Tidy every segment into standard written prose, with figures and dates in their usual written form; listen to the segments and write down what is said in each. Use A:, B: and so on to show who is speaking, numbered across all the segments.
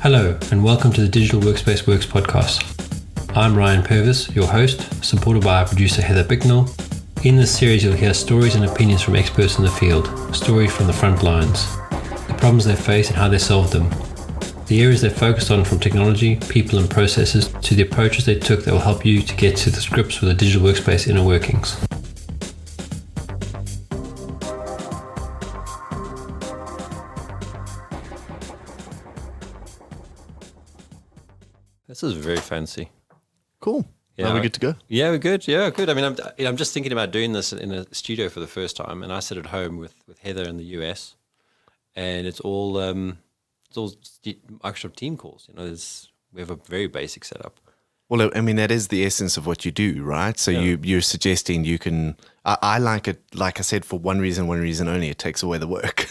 A: Hello, and welcome to the Digital Workspace Works podcast. I'm Ryan Purvis, your host, supported by our producer Heather Bicknell. In this series, you'll hear stories and opinions from experts in the field, stories from the front lines, the problems they face and how they solved them, the areas they focused on from technology, people and processes, to the approaches they took that will help you to get to the grips with the digital workspace inner workings.
B: This is very fancy.
C: Cool.
B: Yeah,
C: Are we good to go?
B: Yeah, we're good. Yeah, good. I mean, I'm just thinking about doing this in a studio for the first time, and I sit at home with Heather in the US, and it's all Microsoft team calls. You know, we have a very basic setup.
C: Well, I mean, that is the essence of what you do, right? So you're suggesting you can. I like it, like I said, for one reason only. It takes away the work.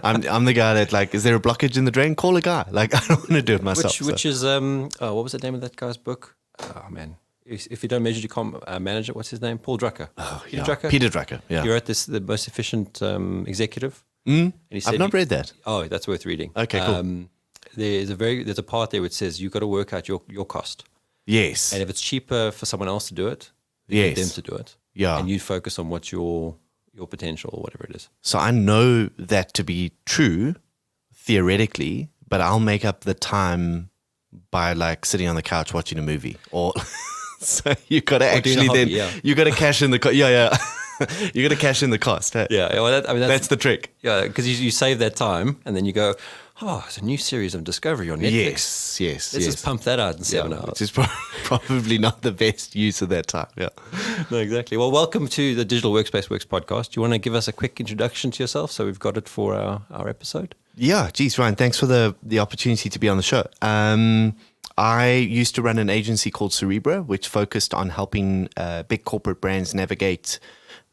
C: I'm the guy that, like, is there a blockage in the drain? Call a guy. Like, I don't want to do it myself.
B: Which is what was the name of that guy's book? Oh man, if you don't measure, you can't manage it. What's his name? Paul Drucker.
C: Oh yeah, Peter Drucker. Yeah,
B: he wrote the most efficient executive.
C: And he said, I've not read that.
B: Oh, that's worth reading.
C: Okay, cool.
B: There's a part there which says you've got to work out your cost.
C: Yes.
B: And if it's cheaper for someone else to do it,
C: yes,
B: them to do it.
C: Yeah.
B: And you focus on what's your potential or whatever it is.
C: So I know that to be true theoretically, but I'll make up the time by like sitting on the couch watching a movie. Or so you got to actually you got to cash in the you got to cash in the cost. Hey?
B: Yeah, well,
C: that's the trick.
B: Yeah, because you save that time and then you go, oh, it's a new series of Discovery on Netflix.
C: Yes.
B: Let's just pump that out in 7 hours.
C: Which is probably not the best use of that time. Yeah.
B: No, exactly. Well, welcome to the Digital Workspace Works podcast. Do you want to give us a quick introduction to yourself so we've got it for our episode?
C: Yeah, geez, Ryan, thanks for the opportunity to be on the show. I used to run an agency called Cerebra, which focused on helping big corporate brands navigate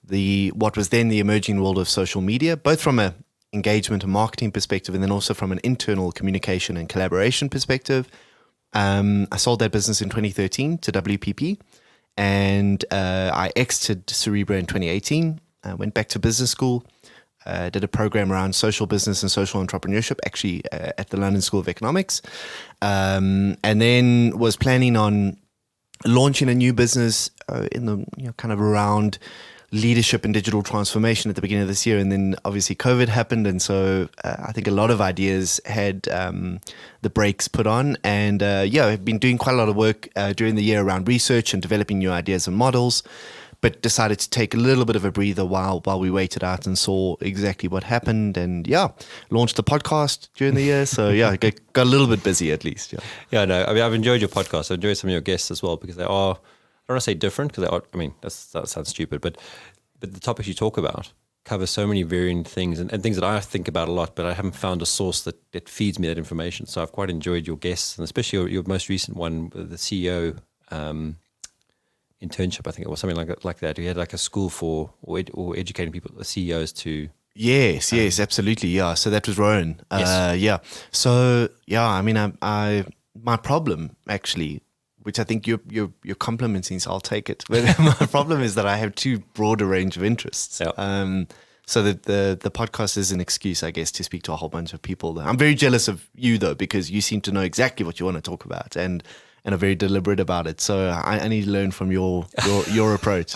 C: what was then the emerging world of social media, both from a engagement and marketing perspective, and then also from an internal communication and collaboration perspective. I sold that business in 2013 to WPP, and I exited Cerebra in 2018. I went back to business school, did a program around social business and social entrepreneurship, actually at the London School of Economics, and then was planning on launching a new business in the kind of around leadership and digital transformation at the beginning of this year. And then obviously COVID happened. And so I think a lot of ideas had the brakes put on. And I've been doing quite a lot of work during the year around research and developing new ideas and models, but decided to take a little bit of a breather while we waited out and saw exactly what happened. And launched the podcast during the year. So got a little bit busy at least.
B: Yeah, no, I mean, I've enjoyed your podcast. I've enjoyed some of your guests as well, because they are, I don't want to say different, because they are, I mean, that sounds stupid, but the topics you talk about cover so many varying things and things that I think about a lot, but I haven't found a source that feeds me that information. So I've quite enjoyed your guests, and especially your most recent one, the CEO internship, I think it was something like that. You had like a school for or educating people, the CEOs to.
C: Yes, absolutely. Yeah. So that was Rowan.
B: Yes.
C: So I mean, my problem actually, which I think you're complimenting, so I'll take it. But my problem is that I have too broad a range of interests.
B: Yep.
C: So that the podcast is an excuse, I guess, to speak to a whole bunch of people. I'm very jealous of you, though, because you seem to know exactly what you want to talk about and are very deliberate about it. So I need to learn from your approach.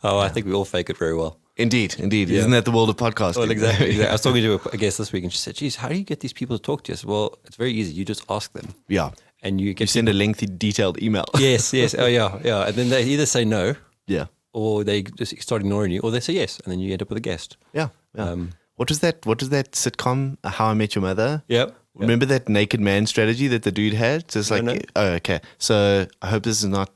B: Oh, I think we all fake it very well.
C: Indeed. Yeah. Isn't that the world of podcasting?
B: Well, exactly. I was talking to a guest this week, and she said, geez, how do you get these people to talk to you? I said, well, it's very easy. You just ask them.
C: Yeah.
B: And you
C: send a lengthy, detailed email.
B: Yes. Oh, yeah. And then they either say no.
C: Yeah.
B: Or they just start ignoring you, or they say yes, and then you end up with a guest.
C: Yeah. What was that sitcom, How I Met Your Mother?
B: Yep.
C: Remember that naked man strategy that the dude had? Just like, oh, okay. So I hope this is not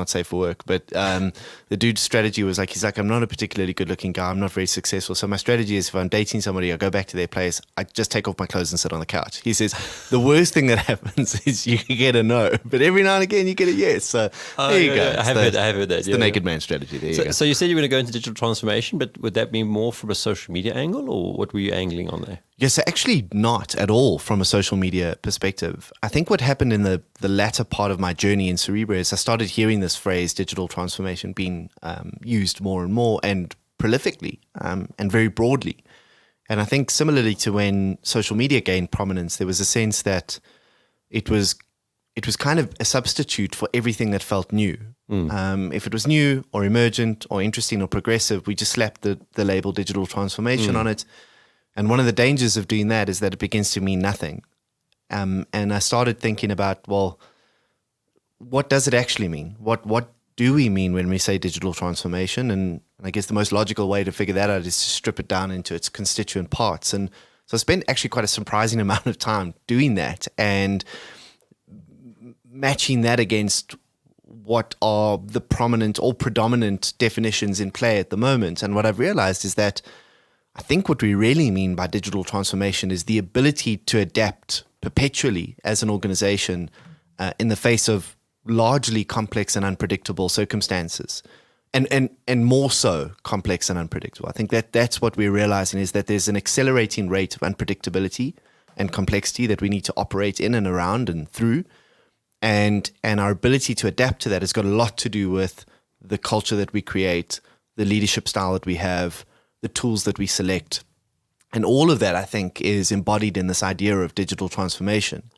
C: safe for work, but the dude's strategy was like, he's like, I'm not a particularly good looking guy. I'm not very successful. So my strategy is if I'm dating somebody, I go back to their place, I just take off my clothes and sit on the couch. He says, the worst thing that happens is you can get a no, but every now and again you get a yes. So there you go.
B: I have heard that.
C: It's the naked man strategy. There you go.
B: So you said you were going to go into digital transformation, but would that be more from a social media angle, or what were you angling on there?
C: Yes, actually not at all from a social media perspective. I think what happened in the latter part of my journey in Cerebra is I started hearing this phrase digital transformation being used more and more and prolifically and very broadly. And I think similarly to when social media gained prominence, there was a sense that it was kind of a substitute for everything that felt new. If it was new or emergent or interesting or progressive, we just slapped the label digital transformation on it. And one of the dangers of doing that is that it begins to mean nothing. And I started thinking about, well, what does it actually mean? What do we mean when we say digital transformation? And I guess the most logical way to figure that out is to strip it down into its constituent parts. And so I spent actually quite a surprising amount of time doing that and matching that against what are the prominent or predominant definitions in play at the moment. And what I've realized is that I think what we really mean by digital transformation is the ability to adapt perpetually as an organization in the face of largely complex and unpredictable circumstances, and more so complex and unpredictable. I think that's what we're realizing, is that there's an accelerating rate of unpredictability and complexity that we need to operate in and around and through. And our ability to adapt to that has got a lot to do with the culture that we create, the leadership style that we have, the tools that we select. And all of that, I think, is embodied in this idea of digital transformation.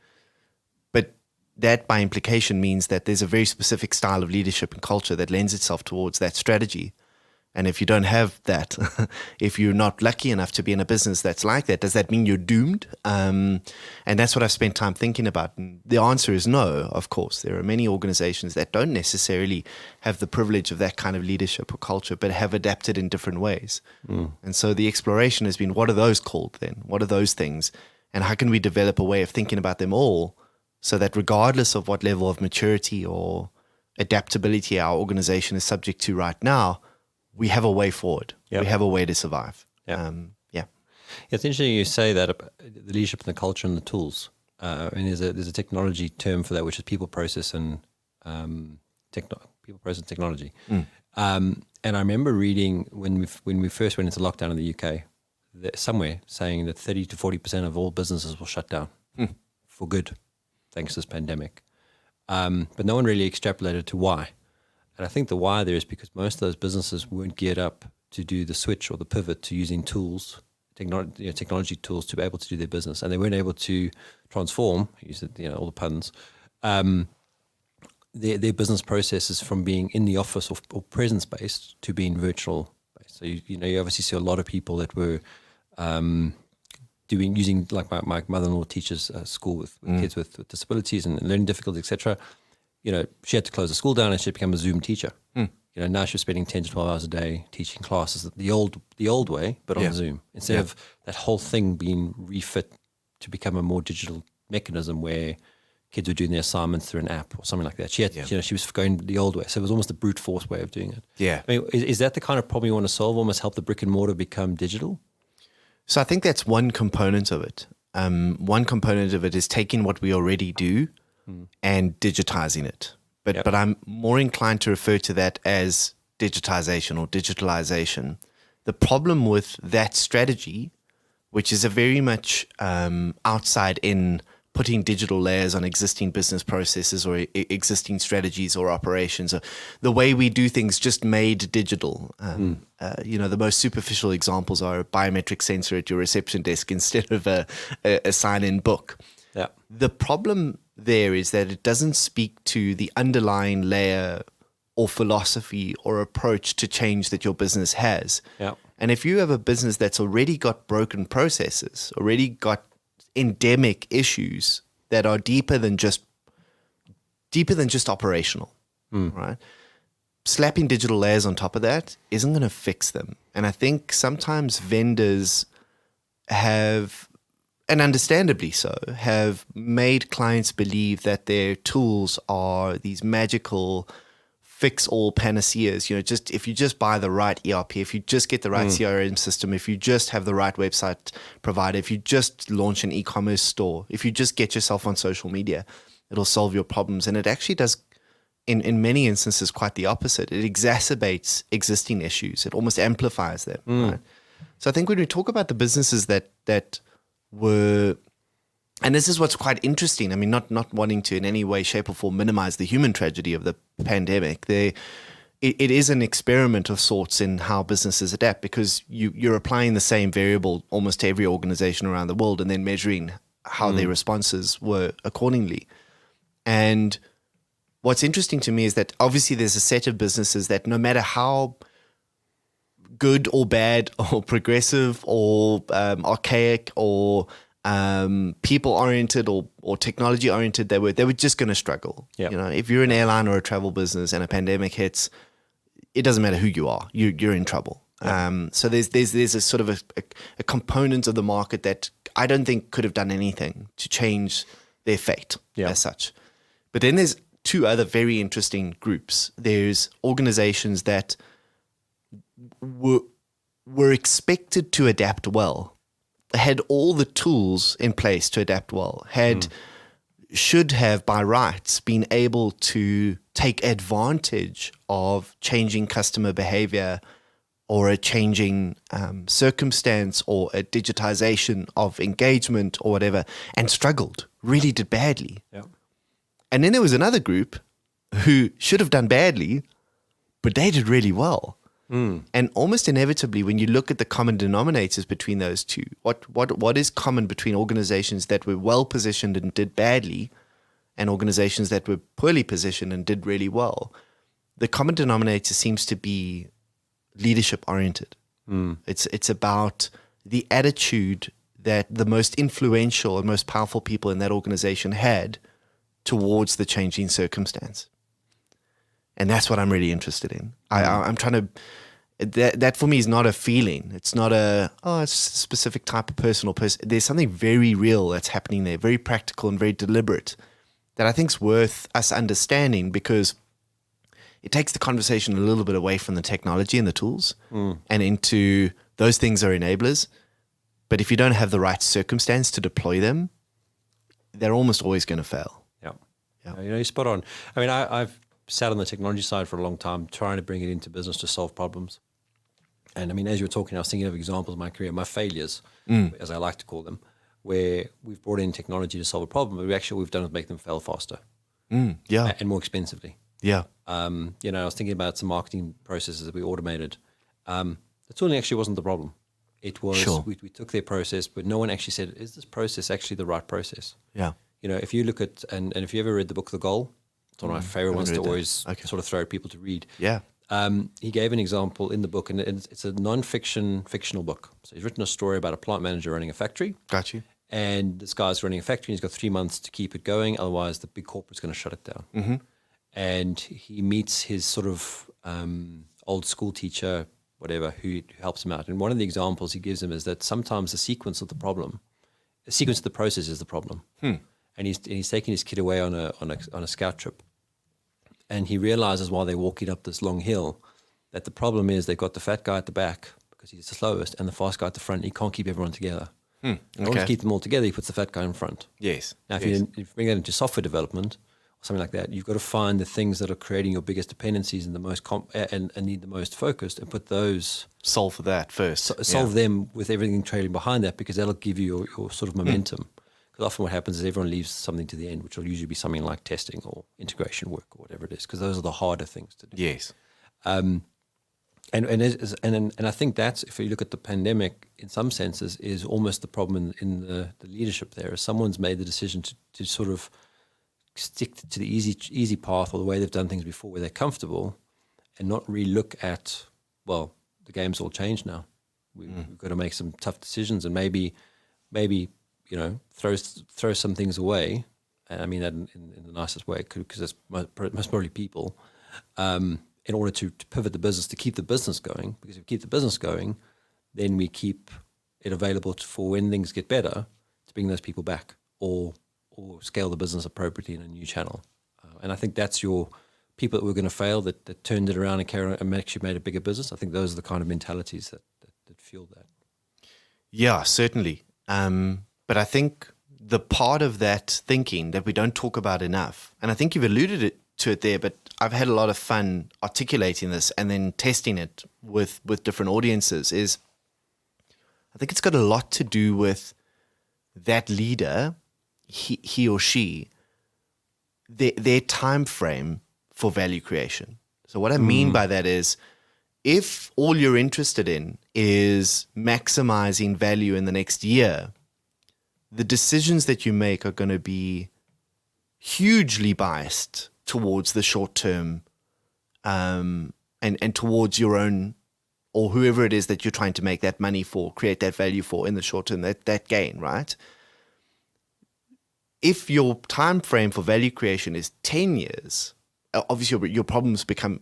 C: But that, by implication, means that there's a very specific style of leadership and culture that lends itself towards that strategy. And if you don't have that, if you're not lucky enough to be in a business that's like that, does that mean you're doomed? And that's what I've spent time thinking about. And the answer is no, of course. There are many organizations that don't necessarily have the privilege of that kind of leadership or culture, but have adapted in different ways. And so the exploration has been, what are those called then? What are those things? And how can we develop a way of thinking about them all so that regardless of what level of maturity or adaptability our organization is subject to right now, we have a way forward.
B: Yep.
C: We have a way to survive.
B: Yeah. It's interesting you say that the leadership and the culture and the tools. And there's a technology term for that, which is people, process, and technology. And I remember reading when we first went into lockdown in the UK, somewhere saying that 30 to 40% of all businesses will shut down for good, thanks to this pandemic. But no one really extrapolated to why. And I think the why there is because most of those businesses weren't geared up to do the switch or the pivot to using tools, technology tools to be able to do their business. And they weren't able to transform, use all the puns, their business processes from being in the office or presence-based to being virtual-based. So, you obviously see a lot of people that were using, like my mother-in-law teaches school with kids with disabilities and learning difficulties, etc. She had to close the school down and she had become a Zoom teacher. Now she's spending 10 to 12 hours a day teaching classes the old way, but on Zoom. Instead of that whole thing being refit to become a more digital mechanism where kids were doing their assignments through an app or something like that. She had, she was going the old way. So it was almost a brute force way of doing it.
C: Yeah.
B: I mean, is that the kind of problem you want to solve, almost help the brick and mortar become digital?
C: So I think that's one component of it. One component of it is taking what we already do and digitizing it. But I'm more inclined to refer to that as digitization or digitalization. The problem with that strategy, which is a very much outside in putting digital layers on existing business processes or existing strategies or operations, or the way we do things just made digital. The most superficial examples are a biometric sensor at your reception desk instead of a sign-in book.
B: Yeah.
C: The problem there is that it doesn't speak to the underlying layer or philosophy or approach to change that your business has.
B: Yeah.
C: And if you have a business that's already got broken processes, already got endemic issues that are deeper than just operational, right? Slapping digital layers on top of that isn't going to fix them. And I think sometimes vendors have, and understandably so, have made clients believe that their tools are these magical fix-all panaceas. Just if you just buy the right ERP, if you just get the right CRM system, if you just have the right website provider, if you just launch an e-commerce store, if you just get yourself on social media, it'll solve your problems. And it actually does, in many instances, quite the opposite. It exacerbates existing issues. It almost amplifies them. Right? So I think when we talk about the businesses that were, and this is what's quite interesting. I mean, not wanting to in any way, shape, or form minimize the human tragedy of the pandemic. it is an experiment of sorts in how businesses adapt, because you're applying the same variable almost to every organization around the world and then measuring how their responses were accordingly. And what's interesting to me is that obviously there's a set of businesses that no matter how good or bad or progressive or archaic or people-oriented or technology-oriented they were just going to struggle.
B: Yep.
C: You know, if you're an airline or a travel business and a pandemic hits, it doesn't matter who you are, you're in trouble. Yep. So there's a sort of a component of the market that I don't think could have done anything to change their fate as such. But then there's two other very interesting groups. There's organizations that were expected to adapt well, had all the tools in place to adapt well, should have by rights been able to take advantage of changing customer behavior or a changing circumstance or a digitization of engagement or whatever, and struggled, really did badly.
B: Yeah.
C: And then there was another group who should have done badly, but they did really well. And almost inevitably, when you look at the common denominators between those two, what is common between organizations that were well positioned and did badly and organizations that were poorly positioned and did really well? The common denominator seems to be leadership oriented. It's about the attitude that the most influential and most powerful people in that organization had towards the changing circumstance. And that's what I'm really interested in. I'm trying to, that for me is not a feeling. It's not it's a specific type of person or person. There's something very real that's happening there, very practical and very deliberate, that I think is worth us understanding, because it takes the conversation a little bit away from the technology and the tools and into those things are enablers. But if you don't have the right circumstance to deploy them, they're almost always going to fail.
B: Yeah. You're spot on. I mean, I've sat on the technology side for a long time, trying to bring it into business to solve problems. And I mean, as you were talking, I was thinking of examples of my career, my failures, as I like to call them, where we've brought in technology to solve a problem, but we've done is make them fail faster. And more expensively.
C: Yeah.
B: I was thinking about some marketing processes that we automated. The tooling actually wasn't the problem. It was, we took their process, but no one actually said, is this process actually the right process?
C: Yeah.
B: If you look at, and if you ever read the book, The Goal, it's one of my favorite ones to always sort of throw people to read.
C: Yeah.
B: He gave an example in the book, and it's a fictional book. So he's written a story about a plant manager running a factory.
C: Got you.
B: And this guy's running a factory, and he's got 3 months to keep it going. Otherwise, the big corporate's going to shut it down.
C: Mm-hmm.
B: And he meets his sort of old school teacher, whatever, who helps him out. And one of the examples he gives him is that sometimes the sequence of the process is the problem. And he's taking his kid away on a scout trip. And he realizes while they're walking up this long hill that the problem is they've got the fat guy at the back because he's the slowest, and the fast guy at the front. He can't keep everyone together. In order to keep them all together, he puts the fat guy in front.
C: Yes.
B: Now, if you bring that into software development or something like that, you've got to find the things that are creating your biggest dependencies and the most and need the most focused, and put those,
C: solve for that first.
B: Solve them with everything trailing behind that, because that'll give you your sort of momentum. Because often what happens is everyone leaves something to the end, which will usually be something like testing or integration work or whatever it is, because those are the harder things to do.
C: Yes.
B: And I think that's, if you look at the pandemic, in some senses, is almost the problem in the leadership there. Is someone's made the decision to sort of stick to the easy path or the way they've done things before, where they're comfortable, and not really look at, well, the game's all changed now. We've got to make some tough decisions, and maybe throw some things away. And I mean that in the nicest way, because it's most probably people. In order to pivot the business, to keep the business going, because if we keep the business going, then we keep it available for when things get better, to bring those people back or scale the business appropriately in a new channel. And I think that's your people that were going to fail, that turned it around and actually made a bigger business. I think those are the kind of mentalities that fueled that.
C: Yeah, certainly. But I think the part of that thinking that we don't talk about enough, and I think you've alluded to it there, but I've had a lot of fun articulating this and then testing it with different audiences, is I think it's got a lot to do with that leader, he or she, their time frame for value creation. So what I mean by that is, if all you're interested in is maximizing value in the next year, the decisions that you make are going to be hugely biased towards the short term, and towards your own, or whoever it is that you're trying to make that money for, create that value for in the short term, that gain, right? If your time frame for value creation is 10 years, obviously your problems become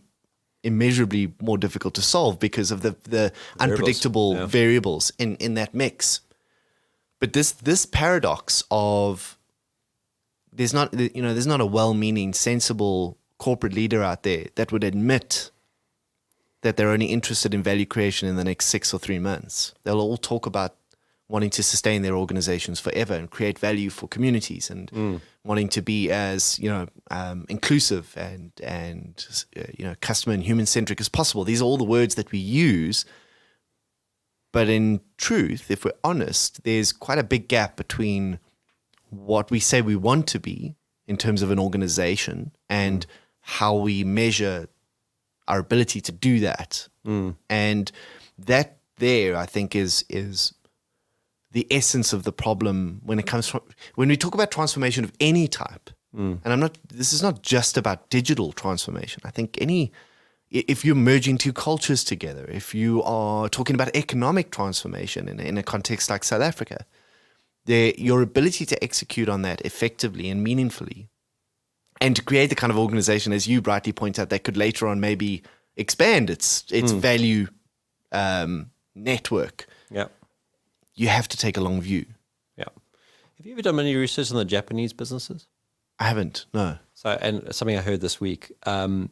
C: immeasurably more difficult to solve because of the unpredictable variables in that mix. But this paradox of there's not a well-meaning, sensible corporate leader out there that would admit that they're only interested in value creation in the next 6 or 3 months. They'll all talk about wanting to sustain their organizations forever and create value for communities, and wanting to be as inclusive and customer and human centric as possible. These are all the words that we use, but in truth, if we're honest, there's quite a big gap between what we say we want to be in terms of an organization and how we measure our ability to do that. And that there, I think, is the essence of the problem when we talk about transformation of any type. And this is not just about digital transformation. I think if you're merging two cultures together, if you are talking about economic transformation in a context like South Africa, your ability to execute on that effectively and meaningfully, and to create the kind of organization, as you rightly point out, that could later on maybe expand its value network.
B: Yeah.
C: You have to take a long view.
B: Yeah. Have you ever done any research on the Japanese businesses?
C: I haven't, no.
B: So, and something I heard this week, there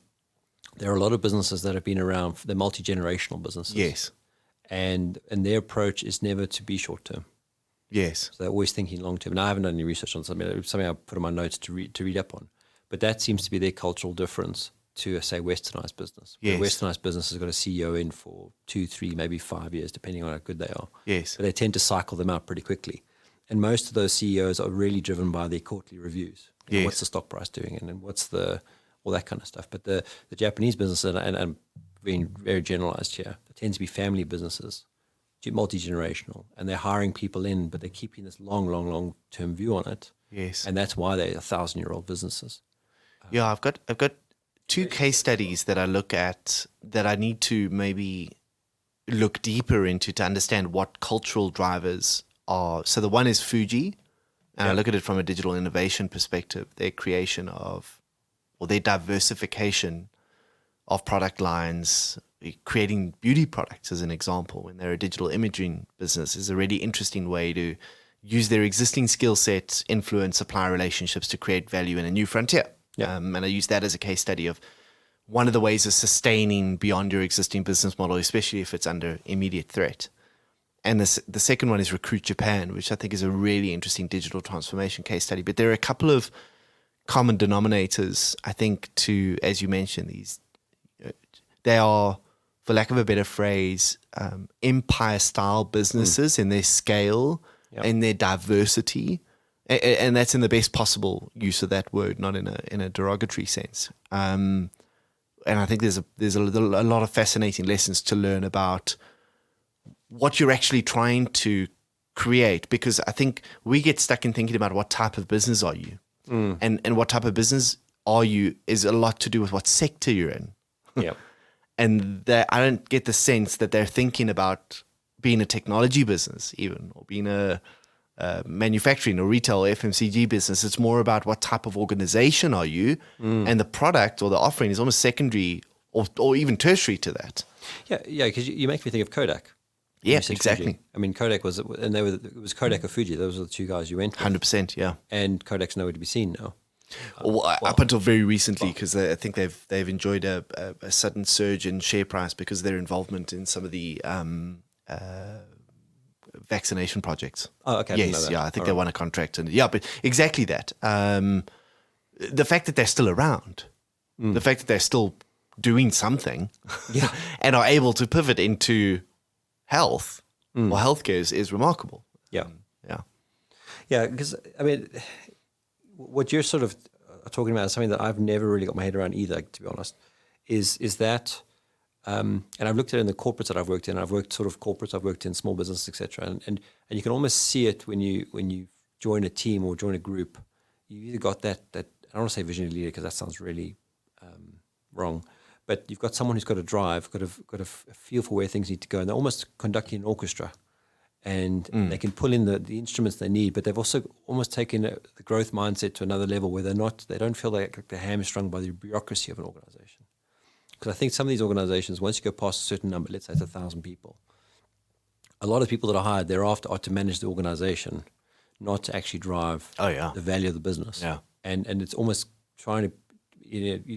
B: are a lot of businesses that have been around. They're multi-generational businesses.
C: Yes.
B: And their approach is never to be short-term.
C: Yes.
B: So they're always thinking long-term. And I haven't done any research on something. It's something I put in my notes to read up on. But that seems to be their cultural difference to, say, westernized business.
C: Yes.
B: Westernized business has got a CEO in for 2, 3, maybe 5 years, depending on how good they are.
C: Yes.
B: But they tend to cycle them out pretty quickly. And most of those CEOs are really driven by their quarterly reviews.
C: Yes.
B: What's the stock price doing, and then what's all that kind of stuff. But the Japanese business, and being very generalized here, it tends to be family businesses, multi-generational, and they're hiring people in, but they're keeping this long-term view on it.
C: Yes.
B: And that's why they're 1,000-year-old businesses.
C: Yeah, I've got 2 case studies that I look at that I need to maybe look deeper into to understand what cultural drivers are. So the one is Fuji, and I look at it from a digital innovation perspective, their creation of, or their diversification of product lines, creating beauty products as an example, when they're a digital imaging business, is a really interesting way to use their existing skill sets, influence supplier relationships to create value in a new frontier.
B: Yeah.
C: And I use that as a case study of one of the ways of sustaining beyond your existing business model, especially if it's under immediate threat. And the second one is Recruit Japan, which I think is a really interesting digital transformation case study. But there are a couple of common denominators, I think, to, as you mentioned, they are, for lack of a better phrase, empire-style businesses in their scale, in their diversity. And that's in the best possible use of that word, not in a derogatory sense. And I think there's a lot of fascinating lessons to learn about what you're actually trying to create, because I think we get stuck in thinking about what type of business are you, and what type of business are you is a lot to do with what sector you're in.
B: Yeah,
C: and I don't get the sense that they're thinking about being a technology business, even, or being a manufacturing or retail or FMCG business. It's more about what type of organization are you, and the product or the offering is almost secondary or even tertiary to that.
B: Yeah, because you make me think of Kodak.
C: Yeah, exactly.
B: Fuji. I mean, Kodak it was Kodak or Fuji. Those were the two guys you went with.
C: 100%, yeah.
B: And Kodak's nowhere to be seen now.
C: Up until very recently, because I think they've enjoyed a sudden surge in share price because of their involvement in some of the vaccination projects.
B: Oh, okay.
C: Yes, I think they won a contract, and but exactly that. The fact that they're still around, the fact that they're still doing something, and are able to pivot into health or healthcare is remarkable.
B: Because I mean, what you're sort of talking about is something that I've never really got my head around either, to be honest, is that, and I've looked at it in the corporates that I've worked in. I've worked sort of corporates, I've worked in small business, etc. And you can almost see it when you join a team or join a group. You either got that I don't want to say visionary leader because that sounds really wrong, but you've got someone who's got a drive, got a feel for where things need to go, and they're almost conducting an orchestra, and they can pull in the instruments they need, but they've also almost taken the growth mindset to another level where they don't feel like they're hamstrung by the bureaucracy of an organization. Because I think some of these organizations, once you go past a certain number, let's say it's 1,000 people, a lot of people that are hired thereafter are to manage the organization, not to actually drive the value of the business.
C: Yeah.
B: And it's almost you're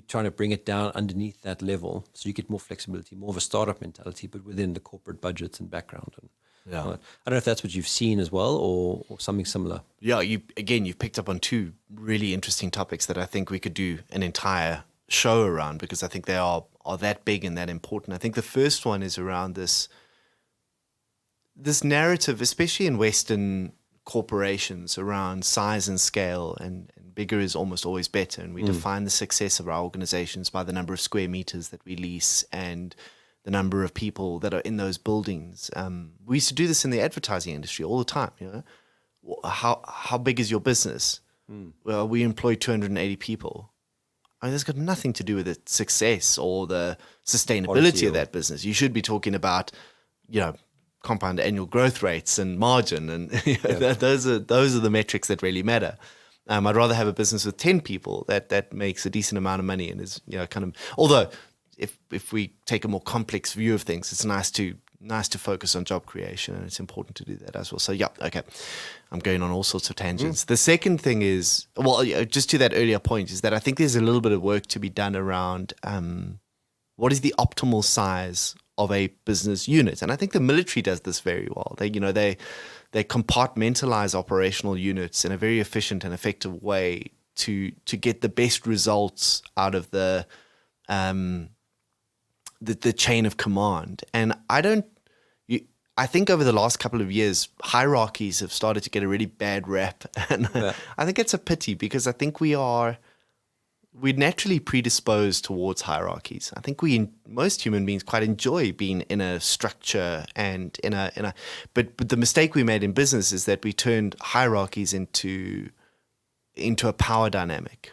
B: trying to bring it down underneath that level so you get more flexibility, more of a startup mentality, but within the corporate budgets and background. And I don't know if that's what you've seen as well or something similar.
C: Yeah, you've picked up on two really interesting topics that I think we could do an entire show around, because I think they are that big and that important. I think the first one is around this narrative, especially in Western corporations, around size and scale, and bigger is almost always better. And we define the success of our organizations by the number of square meters that we lease and the number of people that are in those buildings. We used to do this in the advertising industry all the time. How big is your business? Well, we employ 280 people. I mean, that's got nothing to do with the success or the sustainability of that business. You should be talking about, compound annual growth rates and margin, and those are the metrics that really matter. I'd rather have a business with 10 people that makes a decent amount of money and is kind of. Although, if we take a more complex view of things, it's nice to focus on job creation, and it's important to do that as well. So I'm going on all sorts of tangents. The second thing is, just to that earlier point, is that I think there's a little bit of work to be done around what is the optimal size of a business unit. And I think the military does this very well. They compartmentalize operational units in a very efficient and effective way to get the best results out of the chain of command. And I think over the last couple of years, hierarchies have started to get a really bad rap. And I think it's a pity, because I think we're naturally predisposed towards hierarchies. I think most human beings quite enjoy being in a structure and but the mistake we made in business is that we turned hierarchies into a power dynamic.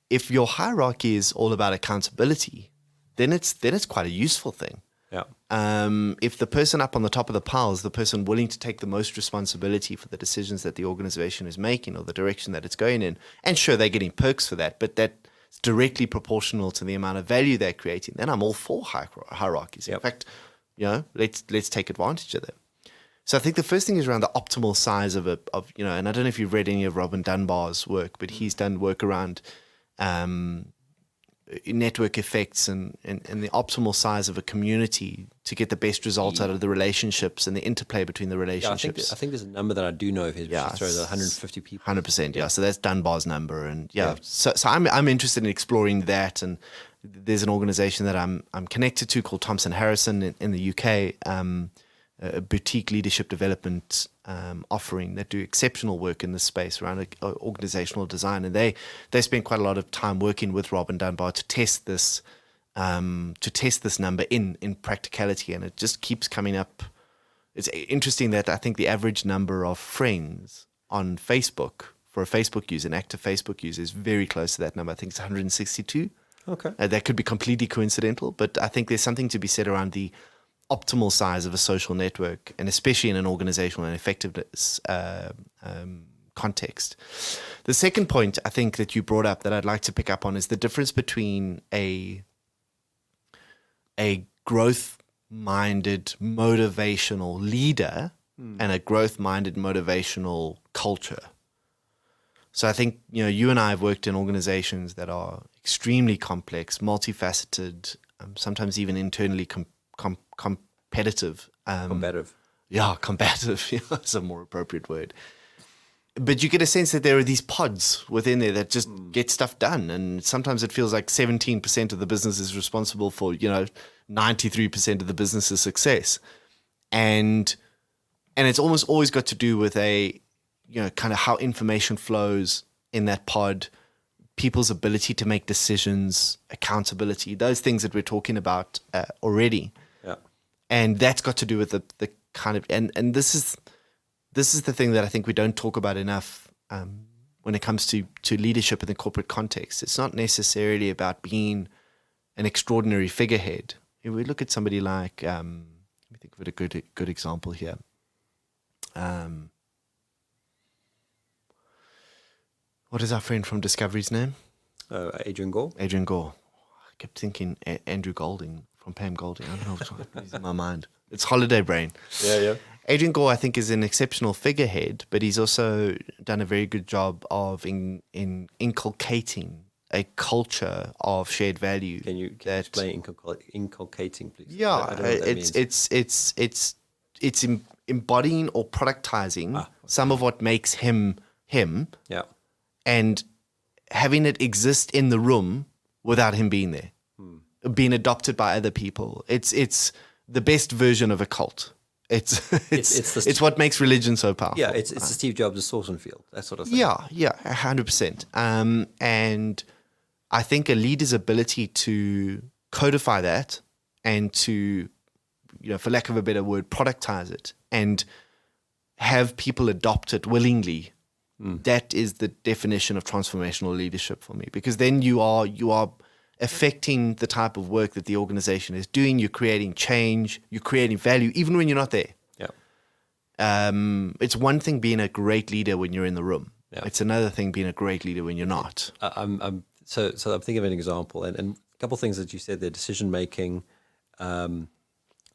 C: If your hierarchy is all about accountability, then it's quite a useful thing.
B: Yeah.
C: If the person up on the top of the pile is the person willing to take the most responsibility for the decisions that the organization is making or the direction that it's going in, and sure, they're getting perks for that, but that's directly proportional to the amount of value they're creating, then I'm all for hierarchies.
B: Yep.
C: In fact, let's take advantage of them. So I think the first thing is around the optimal size of and I don't know if you've read any of Robin Dunbar's work, but he's done work around network effects and the optimal size of a community to get the best results out of the relationships and the interplay between the relationships.
B: Yeah, I think there's a number that I do know of his. Yeah, throws 150 people.
C: 100%. Yeah. So that's Dunbar's number, and So I'm interested in exploring that. And there's an organization that I'm connected to called Thompson Harrison in the UK. A boutique leadership development offering that do exceptional work in this space around organizational design, and they spend quite a lot of time working with Robin Dunbar to test this number in practicality, and it just keeps coming up. It's interesting that I think the average number of friends on Facebook for a Facebook user, an active Facebook user, is very close to that number. I think it's 162.
B: Okay,
C: that could be completely coincidental, but I think there's something to be said around the optimal size of a social network, and especially in an organizational and effectiveness context. The second point I think that you brought up that I'd like to pick up on is the difference between a growth-minded motivational leader and a growth-minded motivational culture. So I think you and I have worked in organizations that are extremely complex, multifaceted, sometimes even internally competitive.
B: Combative.
C: Yeah, combative. That's a more appropriate word. But you get a sense that there are these pods within there that just get stuff done. And sometimes it feels like 17% of the business is responsible for, 93% of the business's success. And it's almost always got to do with kind of how information flows in that pod, people's ability to make decisions, accountability, those things that we're talking about already.
B: Yeah.
C: And that's got to do with the kind of, and this is the thing that I think we don't talk about enough when it comes to leadership in the corporate context. It's not necessarily about being an extraordinary figurehead. If we look at somebody like, let me think of a good example here. What is our friend from Discovery's name?
B: Adrian Gore.
C: Adrian Gore. I kept thinking Andrew Golding from Pam Golding. I don't know what's in my mind. It's holiday brain.
B: Yeah.
C: Adrian Gore, I think, is an exceptional figurehead, but he's also done a very good job of inculcating a culture of shared value.
B: Can you explain inculcating, please?
C: Yeah,
B: I don't know what that means.
C: it's embodying or productizing some of what makes him.
B: Yeah.
C: And having it exist in the room without him being there, being adopted by other people. It's the best version of a cult. It's what makes religion so powerful.
B: Yeah, it's the Steve Jobs' Saucepan Field, that sort of thing.
C: Yeah, 100%. And I think a leader's ability to codify that and to, for lack of a better word, productize it and have people adopt it willingly. That is the definition of transformational leadership for me, because then you are affecting the type of work that the organization is doing. You're creating change, you're creating value, even when you're not there.
B: Yeah.
C: It's one thing being a great leader when you're in the room.
B: Yeah.
C: It's another thing being a great leader when you're not.
B: So I'm thinking of an example, and a couple of things that you said there: decision making. I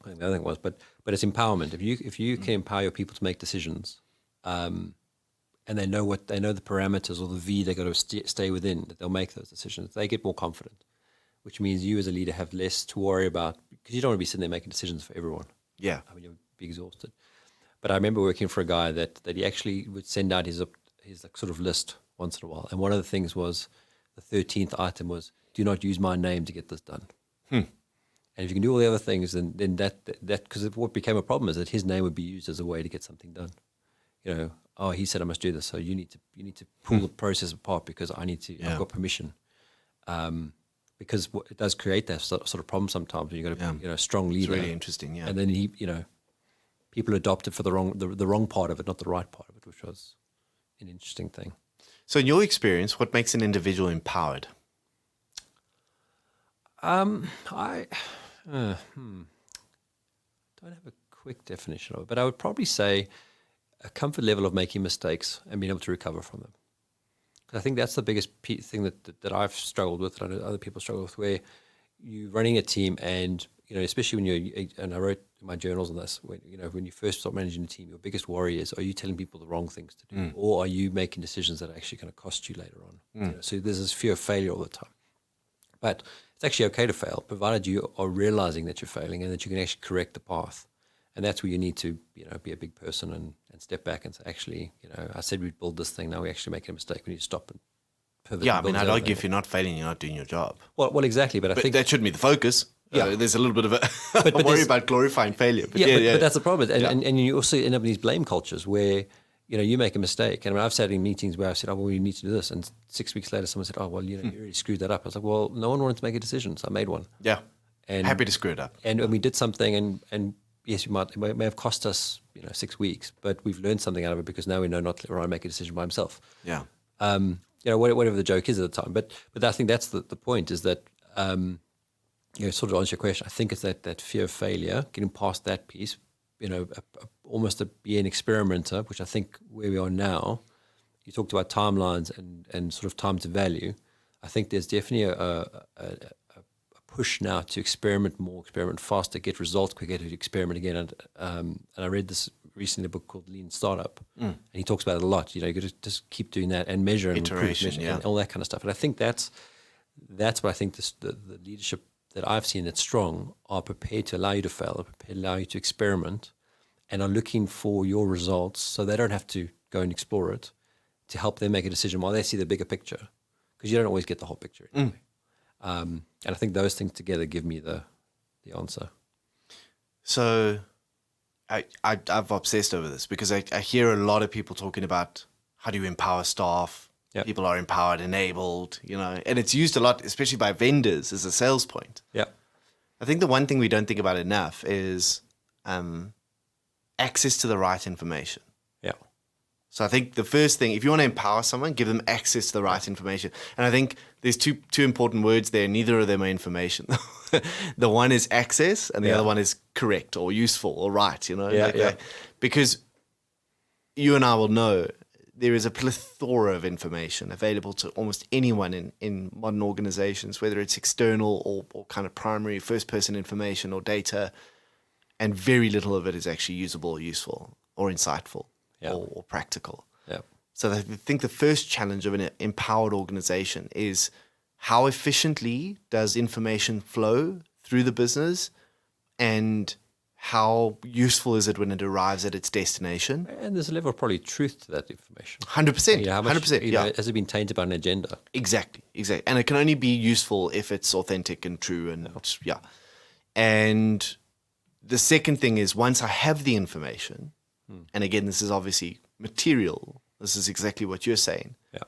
B: think the other thing was, but it's empowerment. If you can empower your people to make decisions, and they know the parameters or the V they got to stay within, that they'll make those decisions. They get more confident, which means you as a leader have less to worry about, because you don't want to be sitting there making decisions for everyone.
C: Yeah.
B: I mean, you'll be exhausted. But I remember working for a guy that he actually would send out his like sort of list once in a while. And one of the things was, the 13th item was, do not use my name to get this done. And if you can do all the other things, then that because what became a problem is that his name would be used as a way to get something done. He said I must do this, so you need to pull the process apart because I've got permission. Because it does create that sort of problem sometimes when you've got a strong leader.
C: It's really interesting, yeah.
B: And then people adopt it for the wrong part of it, not the right part of it, which was an interesting thing.
C: So in your experience, what makes an individual empowered?
B: I don't have a quick definition of it, but I would probably say a comfort level of making mistakes and being able to recover from them. Because I think that's the biggest thing that I've struggled with, and other people struggle with, where you're running a team and, especially when and I wrote in my journals on this, when you first start managing a team, your biggest worry is, are you telling people the wrong things to do? Or are you making decisions that are actually going to cost you later on? So there's this fear of failure all the time. But it's actually okay to fail, provided you are realizing that you're failing and that you can actually correct the path. And that's where you need to, be a big person and step back and say, actually, I said we'd build this thing. Now we're actually making a mistake. We need to stop and pivot.
C: Yeah, I'd argue if you're not failing, you're not doing your job.
B: Well, exactly. But I think
C: that shouldn't be the focus.
B: Yeah.
C: There's a little bit of a worry about glorifying failure. But
B: but that's the problem. And you also end up in these blame cultures where, you make a mistake. And I've sat in meetings where I've said, we need to do this. And 6 weeks later, someone said, you really screwed that up. I was like, well, no one wanted to make a decision, so I made one.
C: Yeah.
B: And
C: happy to screw it up.
B: And we did something, and yes, it may have cost us 6 weeks, but we've learned something out of it because now we know not to let Ryan make a decision by himself.
C: Yeah.
B: Whatever the joke is at the time. But I think that's the point, is that, sort of answer your question, I think it's that fear of failure, getting past that piece, almost to be an experimenter, which I think where we are now, you talked about timelines and sort of time to value. I think there's definitely a push now to experiment more, experiment faster, get results quicker, to experiment again. And I read this recently, a book called Lean Startup, and he talks about it a lot. You got to just keep doing that and measure and
C: iteration,
B: improve, and all that kind of stuff. And I think that's what I think the leadership that I've seen that's strong are prepared to allow you to fail, are prepared to allow you to experiment, and are looking for your results so they don't have to go and explore it, to help them make a decision while they see the bigger picture, because you don't always get the whole picture anyway. And I think those things together give me the answer.
C: So I've obsessed over this because I hear a lot of people talking about how do you empower staff,
B: Yep.
C: People are empowered, enabled, and it's used a lot, especially by vendors as a sales point.
B: Yeah.
C: I think the one thing we don't think about enough is access to the right information.
B: Yeah.
C: So I think the first thing, if you want to empower someone, give them access to the right information. And I think there's two important words there. Neither of them are information. The one is access, and the other one is correct or useful or right. Because you and I will know there is a plethora of information available to almost anyone in modern organizations, whether it's external or kind of primary first-person information or data, and very little of it is actually usable or useful or insightful or practical.
B: Yeah.
C: So I think the first challenge of an empowered organization is how efficiently does information flow through the business, and how useful is it when it arrives at its destination?
B: And there's a level of probably truth to that information.
C: 100%.
B: How much,
C: 100%.
B: has it been tainted by an agenda?
C: Exactly. And it can only be useful if it's authentic and true. And the second thing is, once I have the information, and again, this is obviously material. This is exactly what you're saying.
B: Yeah.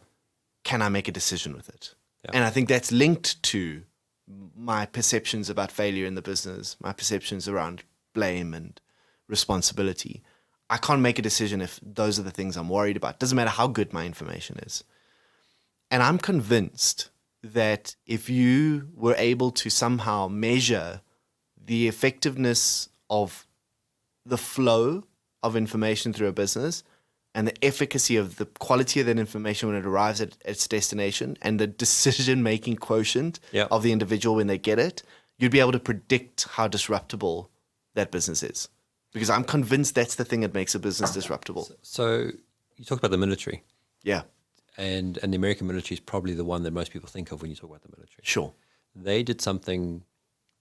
C: Can I make a decision with it?
B: Yeah.
C: And I think that's linked to my perceptions about failure in the business, my perceptions around blame and responsibility. I can't make a decision if those are the things I'm worried about. Doesn't matter how good my information is. And I'm convinced that if you were able to somehow measure the effectiveness of the flow of information through a business and the efficacy of the quality of that information when it arrives at its destination and the decision-making quotient of the individual when they get it, you'd be able to predict how disruptable that business is. Because I'm convinced that's the thing that makes a business disruptable.
B: So you talk about the military.
C: Yeah.
B: And the American military is probably the one that most people think of when you talk about the military.
C: Sure.
B: They did something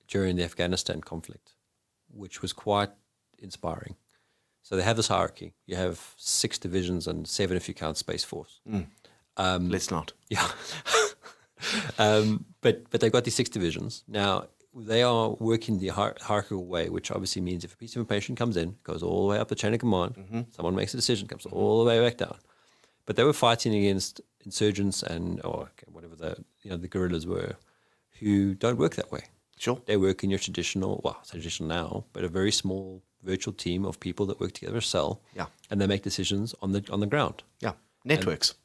B: during the Afghanistan conflict, which was quite inspiring. So they have this hierarchy. You have 6 divisions and 7 if you count Space Force.
C: Let's not.
B: Yeah. But they've got these 6 divisions. Now, they are working the hierarchical way, which obviously means if a piece of information comes in, goes all the way up the chain of command, someone makes a decision, comes all the way back down. But they were fighting against insurgents whatever the guerrillas were, who don't work that way.
C: Sure.
B: They work in your traditional now, but a very small virtual team of people that work together, a cell, and they make decisions on the ground.
C: Yeah, networks.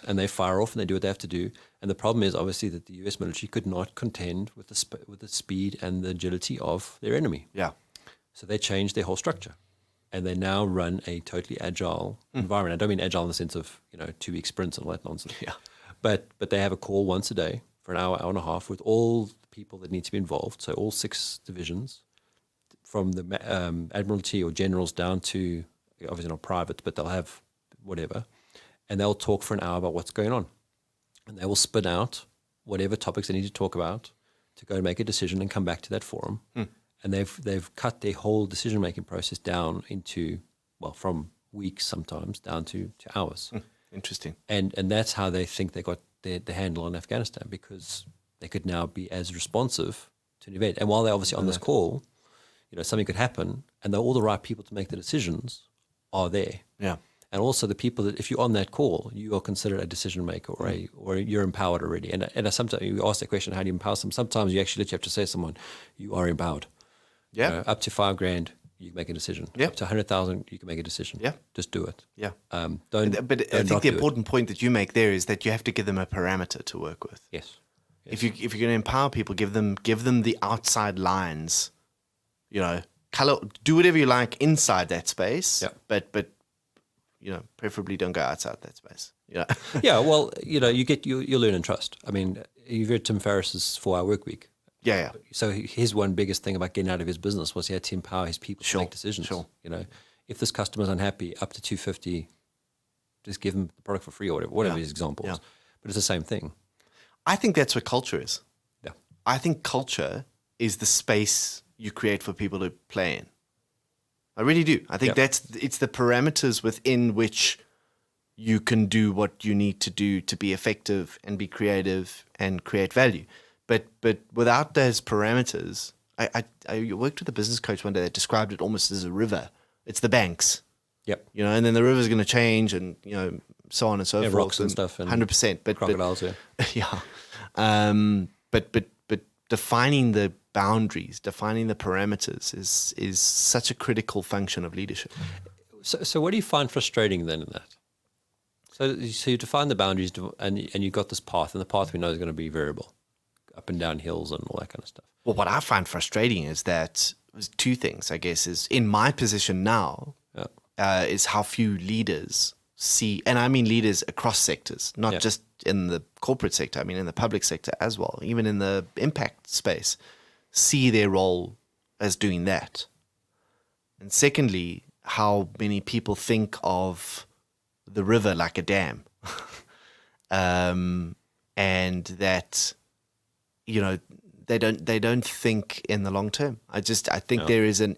B: And they fire off and they do what they have to do. And the problem is obviously that the US military could not contend with the speed and the agility of their enemy.
C: Yeah.
B: So they changed their whole structure, and they now run a totally agile environment. I don't mean agile in the sense of 2-week sprints and all that nonsense.
C: Yeah.
B: But they have a call once a day for an hour and a half with all the people that need to be involved. So all 6 divisions, from the admiralty or generals down to, obviously not private, but they'll have whatever, and they'll talk for an hour about what's going on. And they will spit out whatever topics they need to talk about to go and make a decision and come back to that forum. And they've cut their whole decision-making process down into, from weeks sometimes down to hours.
C: Interesting.
B: And that's how they think they got the handle on Afghanistan, because they could now be as responsive to an event. And while they're obviously on this call, something could happen, and all the right people to make the decisions are there.
C: Yeah.
B: And also the people that, if you're on that call, you are considered a decision maker or you're empowered already. And sometimes you ask that question, how do you empower them? Sometimes you actually literally have to say to someone, you are empowered.
C: Yeah.
B: Up to $5,000, you can make a decision.
C: Yeah.
B: Up to 100,000, you can make a decision.
C: Yeah.
B: Just do it.
C: Yeah.
B: Don't.
C: But I think the important point that you make there is that you have to give them a parameter to work with.
B: Yes.
C: If you're going to empower people, give them the outside lines. Color, do whatever you like inside that space.
B: Yeah.
C: But preferably don't go outside that space.
B: Yeah. Well, you learn and trust. I mean, you've read Tim Ferriss's 4-Hour Work Week.
C: Yeah.
B: So his one biggest thing about getting out of his business was he had to empower his people to make decisions.
C: Sure.
B: If this customer's unhappy, up to $250, just give them the product for free or whatever his example is. But it's the same thing.
C: I think that's what culture is.
B: Yeah.
C: I think culture is the space you create for people to play in. I really do. I think it's the parameters within which you can do what you need to do to be effective and be creative and create value. But without those parameters, I worked with a business coach one day that described it almost as a river. It's the banks.
B: Yep.
C: And then the river's going to change, and so on and so forth.
B: Rocks and stuff. And
C: 100%. But
B: crocodiles,
C: yeah. But defining the boundaries, defining the parameters is such a critical function of leadership.
B: So what do you find frustrating then in that? So you define the boundaries, and you got this path, and the path we know is going to be variable, up and down hills and all that kind of stuff.
C: Well, what I find frustrating is that there's two things, I guess, is in my position now, is how few leaders see, and I mean leaders across sectors, not just in the corporate sector, I mean in the public sector as well, even in the impact space, see their role as doing that. And secondly, how many people think of the river like a dam. And that, you know, they don't think in the long term. I think there is the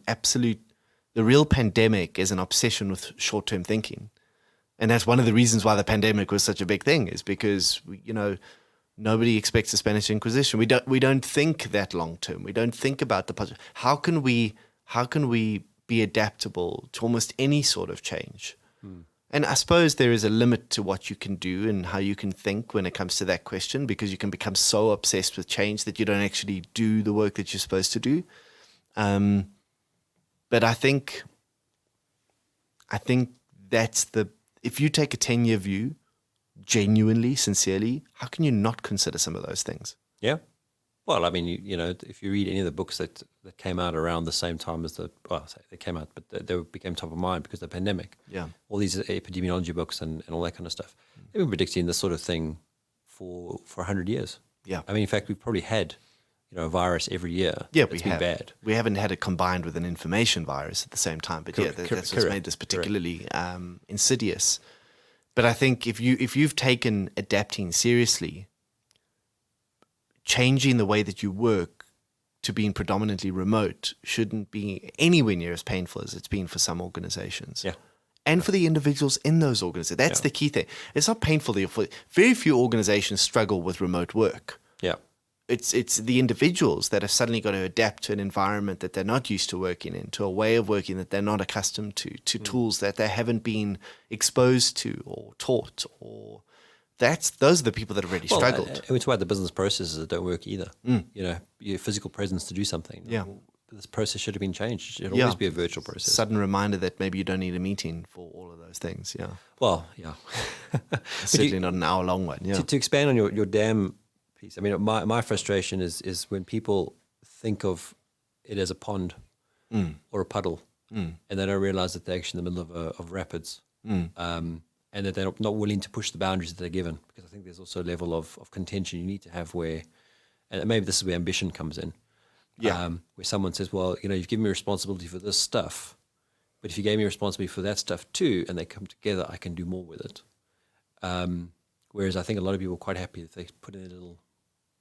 C: real pandemic is an obsession with short-term thinking. And that's one of the reasons why the pandemic was such a big thing, is because, you know, nobody expects the Spanish Inquisition. We don't think that long term. We don't think about the positive. How can we be adaptable to almost any sort of change? And I suppose there is a limit to what you can do and how you can think when it comes to that question, because you can become so obsessed with change that you don't actually do the work that you're supposed to do. But I think that's if you take a 10-year view, genuinely, sincerely, how can you not consider some of those things?
B: Yeah. Well, I mean, you know, if you read any of the books that came out around the same time as they came out, but they became top of mind because of the pandemic. Yeah. All these epidemiology books and all that kind of stuff. They've been predicting this sort of thing for 100 years. Yeah. I mean, in fact, we've probably had, you know, a virus every year.
C: Yeah, we have. Bad. We haven't had it combined with an information virus at the same time. But that's what's made this particularly insidious. But I think if you've taken adapting seriously, changing the way that you work to being predominantly remote shouldn't be anywhere near as painful as it's been for some organizations. Yeah. And for the individuals in those organizations. That's the key thing. It's not painful. Very few organizations struggle with remote work. Yeah. It's the individuals that have suddenly got to adapt to an environment that they're not used to working in, to a way of working that they're not accustomed to tools that they haven't been exposed to or taught, or those are the people that have really struggled.
B: And we talk about the business processes that don't work either. You know, your physical presence to do something. Yeah. This process should have been changed. It should always be a virtual process.
C: Sudden reminder that maybe you don't need a meeting for all of those things. Yeah.
B: Well, yeah.
C: Certainly not an hour-long one. Yeah.
B: To expand on your dam piece, I mean, my frustration is when people think of it as a pond or a puddle, and they don't realize that they're actually in the middle of rapids. And that they're not willing to push the boundaries that they're given, because I think there's also a level of contention you need to have where, and maybe this is where ambition comes in, where someone says, well, you know, you've given me responsibility for this stuff, but if you gave me responsibility for that stuff too, and they come together, I can do more with it. Whereas I think a lot of people are quite happy that they put in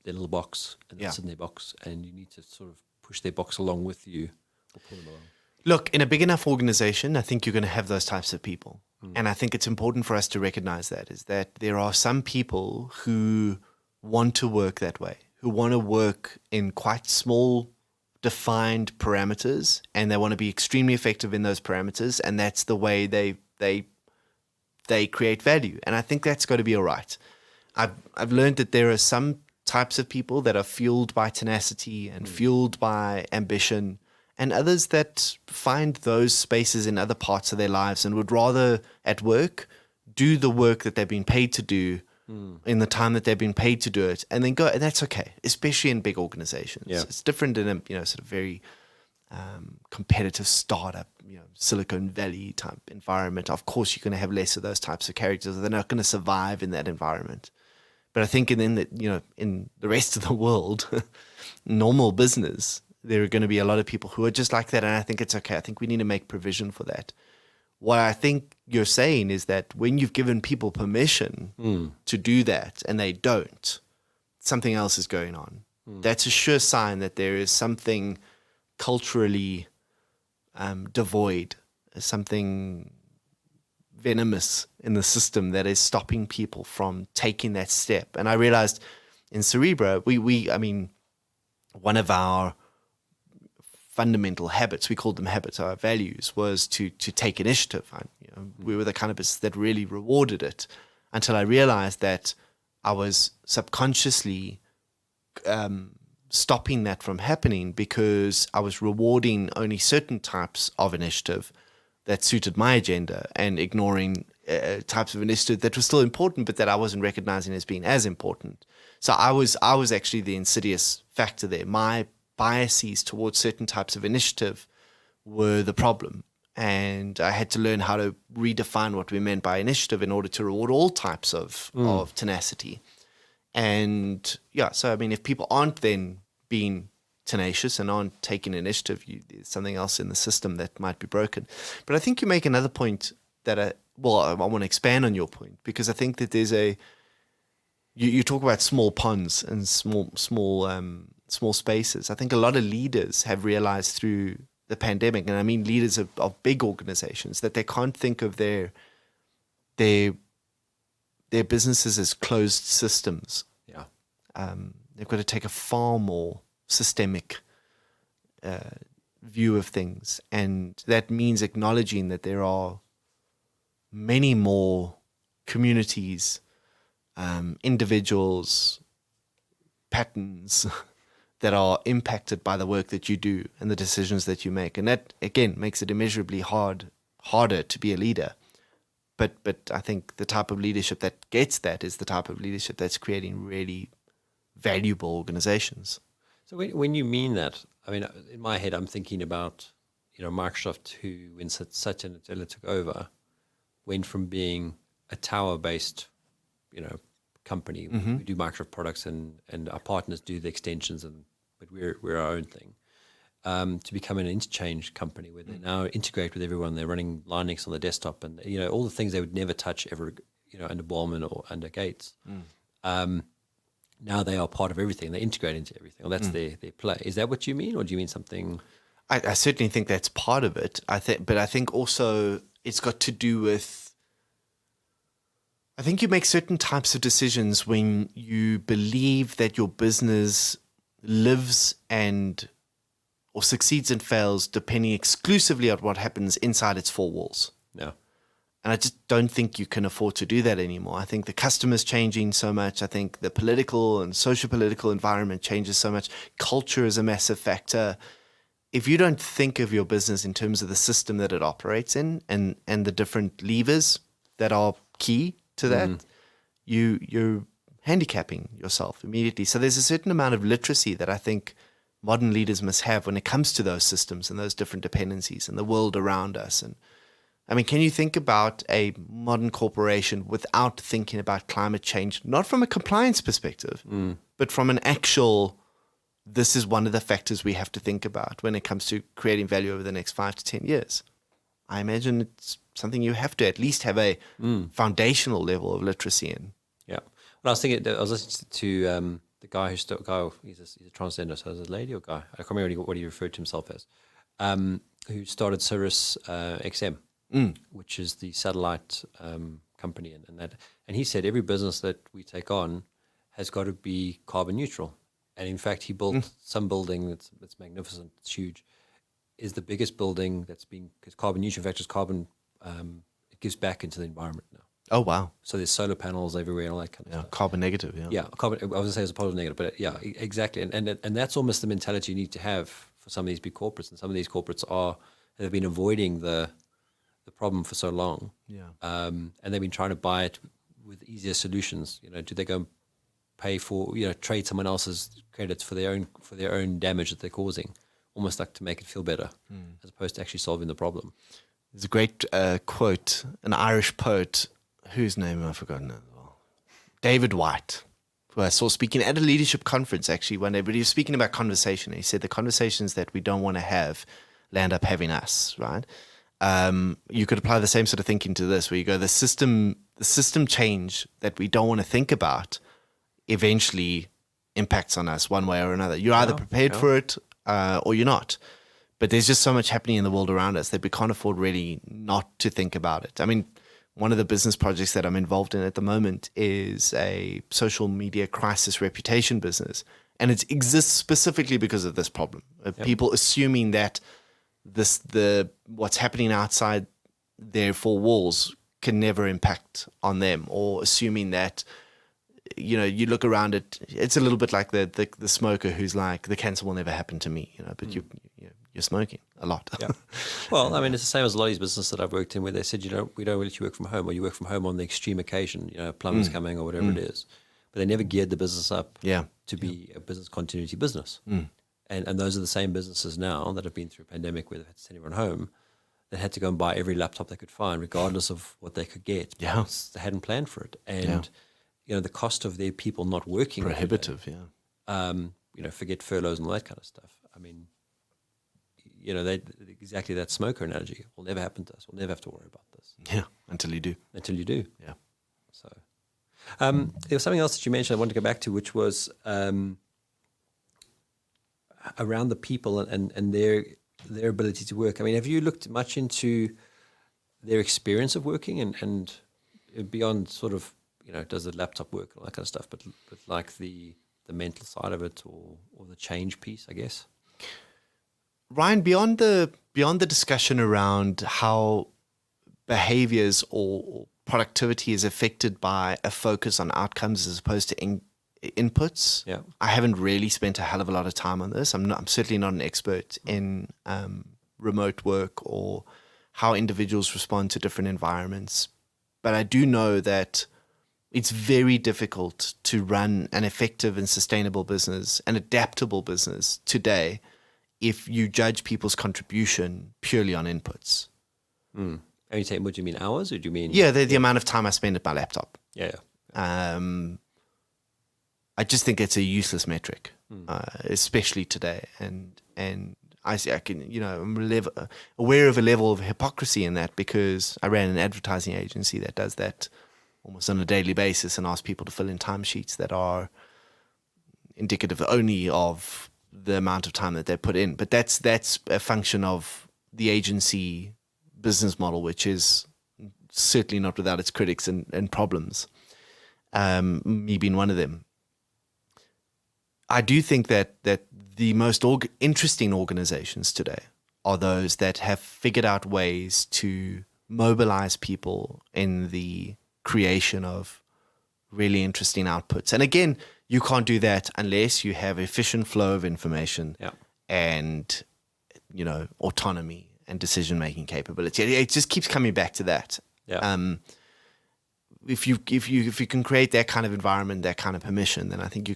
B: their little box and they sit in their box, and you need to sort of push their box along with you or pull them along.
C: Look, in a big enough organization, I think you're going to have those types of people. And I think it's important for us to recognize that there are some people who want to work that way, who want to work in quite small, defined parameters, and they want to be extremely effective in those parameters, and that's the way they create value. And I think that's got to be all right. I've learned that there are some types of people that are fueled by tenacity and fueled by ambition, and others that find those spaces in other parts of their lives and would rather at work do the work that they've been paid to do in the time that they've been paid to do it, and then go. And that's okay, especially in big organizations. Yeah. It's different in a sort of very competitive startup, Silicon Valley type environment. Of course, you're going to have less of those types of characters. They're not going to survive in that environment. But I think in the rest of the world, normal business, there are going to be a lot of people who are just like that, and I think it's okay. I think we need to make provision for that. What I think you're saying is that when you've given people permission to do that and they don't, something else is going on. That's a sure sign that there is something culturally devoid, something venomous in the system that is stopping people from taking that step. And I realized in Cerebra, I mean, one of our fundamental habits, we called them habits, our values, was to take initiative. We were the kind of business that really rewarded it, until I realized that I was subconsciously stopping that from happening because I was rewarding only certain types of initiative that suited my agenda and ignoring types of initiative that were still important, but that I wasn't recognizing as being as important. So I was actually the insidious factor there. My biases towards certain types of initiative were the problem. And I had to learn how to redefine what we meant by initiative in order to reward all types of tenacity. And yeah, so I mean, if people aren't then being tenacious and aren't taking initiative, there's something else in the system that might be broken. But I think you make another point that I want to expand on your point, because I think that there's you talk about small ponds and small spaces. I think a lot of leaders have realized through the pandemic, and I mean leaders of big organizations, that they can't think of their businesses as closed systems.
B: Yeah.
C: They've got to take a far more systemic view of things, and that means acknowledging that there are many more communities, individuals, patterns that are impacted by the work that you do and the decisions that you make. And that, again, makes it immeasurably harder to be a leader. But I think the type of leadership that gets that is the type of leadership that's creating really valuable organizations.
B: So when you mean that, I mean, in my head, I'm thinking about, Microsoft, who, when Satya Nadella took over, went from being a tower-based, company.
C: Mm-hmm.
B: We do Microsoft products, and our partners do the extensions, but we're our own thing. To become an interchange company where they now integrate with everyone. They're running Linux on the desktop, and all the things they would never touch ever, under Ballman or under Gates. Now they are part of everything. They integrate into everything. Well, that's their play. Is that what you mean, or do you mean something?
C: I certainly think that's part of it. But I think also it's got to do with, I think you make certain types of decisions when you believe that your business lives or succeeds and fails depending exclusively on what happens inside its four walls.
B: Yeah.
C: And I just don't think you can afford to do that anymore. I think the customer's changing so much. I think the political and socio-political environment changes so much. Culture is a massive factor. If you don't think of your business in terms of the system that it operates in and the different levers that are key to that, you're handicapping yourself immediately. So there's a certain amount of literacy that I think modern leaders must have when it comes to those systems and those different dependencies and the world around us. And I mean, can you think about a modern corporation without thinking about climate change, not from a compliance perspective, but from an actual, this is one of the factors we have to think about when it comes to creating value over the next 5 to 10 years? I imagine it's something you have to at least have a foundational level of literacy in.
B: Yeah. Well, I was listening to the guy he's a transgender, so is it a lady or guy? I can't remember what he referred to himself as, who started Sirius XM, which is the satellite company, and he said every business that we take on has got to be carbon neutral. And in fact, he built some building that's magnificent, it's huge, is the biggest building that's been, because carbon neutral, in fact, is carbon, it gives back into the environment now.
C: Oh, wow.
B: So there's solar panels everywhere and all that kind of stuff.
C: Carbon negative, yeah.
B: Yeah, carbon, I was going to say it's a positive negative, but yeah, exactly. And that's almost the mentality you need to have for some of these big corporates. And some of these corporates have been avoiding the problem for so long.
C: Yeah.
B: And they've been trying to buy it with easier solutions. Do they go and pay for, trade someone else's credits for their own damage that they're causing, almost like to make it feel better, as opposed to actually solving the problem.
C: There's a great quote, an Irish poet, whose name I've forgotten as well, David White, who I saw speaking at a leadership conference actually one day, but he was speaking about conversation. He said the conversations that we don't want to have land up having us, right? You could apply the same sort of thinking to this, where you go, the system change that we don't want to think about eventually impacts on us one way or another. You're either prepared for it or you're not. But there's just so much happening in the world around us that we can't afford really not to think about it. I mean, one of the business projects that I'm involved in at the moment is a social media crisis reputation business. And it exists specifically because of this problem. People assuming that what's happening outside their four walls can never impact on them, or assuming that, you look around it's a little bit like the smoker who's like, the cancer will never happen to me, but you're smoking a lot.
B: Yeah. Well, I mean, it's the same as a lot of these businesses that I've worked in, where they said, we don't let you work from home, or you work from home on the extreme occasion, plumbers coming or whatever it is. But they never geared the business up to be a business continuity business. And those are the same businesses now that have been through a pandemic where they've had to send everyone home, that had to go and buy every laptop they could find, regardless of what they could get.
C: Yeah.
B: Because they hadn't planned for it. And, the cost of their people not working.
C: Prohibitive,
B: forget furloughs and all that kind of stuff. I mean, exactly that smoker analogy will never happen to us. We'll never have to worry about this.
C: Yeah, until you do.
B: Until you do.
C: Yeah.
B: So there was something else that you mentioned I wanted to go back to, which was around the people and their ability to work. I mean, have you looked much into their experience of working and beyond sort of, does the laptop work and all that kind of stuff, but like the mental side of it or the change piece, I guess?
C: Ryan, beyond the discussion around how behaviors or productivity is affected by a focus on outcomes as opposed to inputs, I haven't really spent a hell of a lot of time on this. I'm certainly not an expert in remote work or how individuals respond to different environments, but I do know that it's very difficult to run an effective and sustainable business, an adaptable business today, if you judge people's contribution purely on inputs.
B: And you say, what do you mean, hours, or do you mean?
C: Yeah, the amount of time I spend at my laptop.
B: Yeah.
C: I just think it's a useless metric, especially today. And I can, I'm aware of a level of hypocrisy in that, because I ran an advertising agency that does that almost on a daily basis and asks people to fill in timesheets that are indicative only of the amount of time that they put in. But that's a function of the agency business model, which is certainly not without its critics and problems, me being one of them. I do think that the most interesting organizations today are those that have figured out ways to mobilize people in the creation of really interesting outputs. And again, you can't do that unless you have efficient flow of information and, autonomy and decision-making capability. It just keeps coming back to that.
B: Yeah.
C: If you can create that kind of environment, that kind of permission, then I think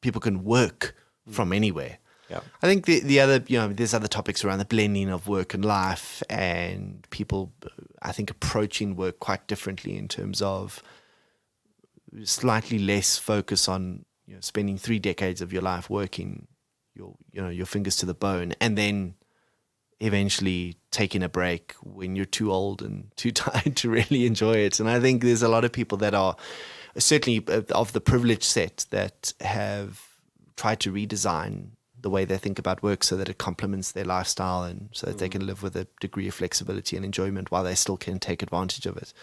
C: people can work from anywhere.
B: Yeah.
C: I think the other, there's other topics around the blending of work and life, and people, I think, approaching work quite differently in terms of slightly less focus on spending 3 decades of your life working your fingers to the bone, and then eventually taking a break when you're too old and too tired to really enjoy it. And I think there's a lot of people that are certainly of the privileged set that have tried to redesign the way they think about work so that it complements their lifestyle and so that they can live with a degree of flexibility and enjoyment while they still can take advantage of it.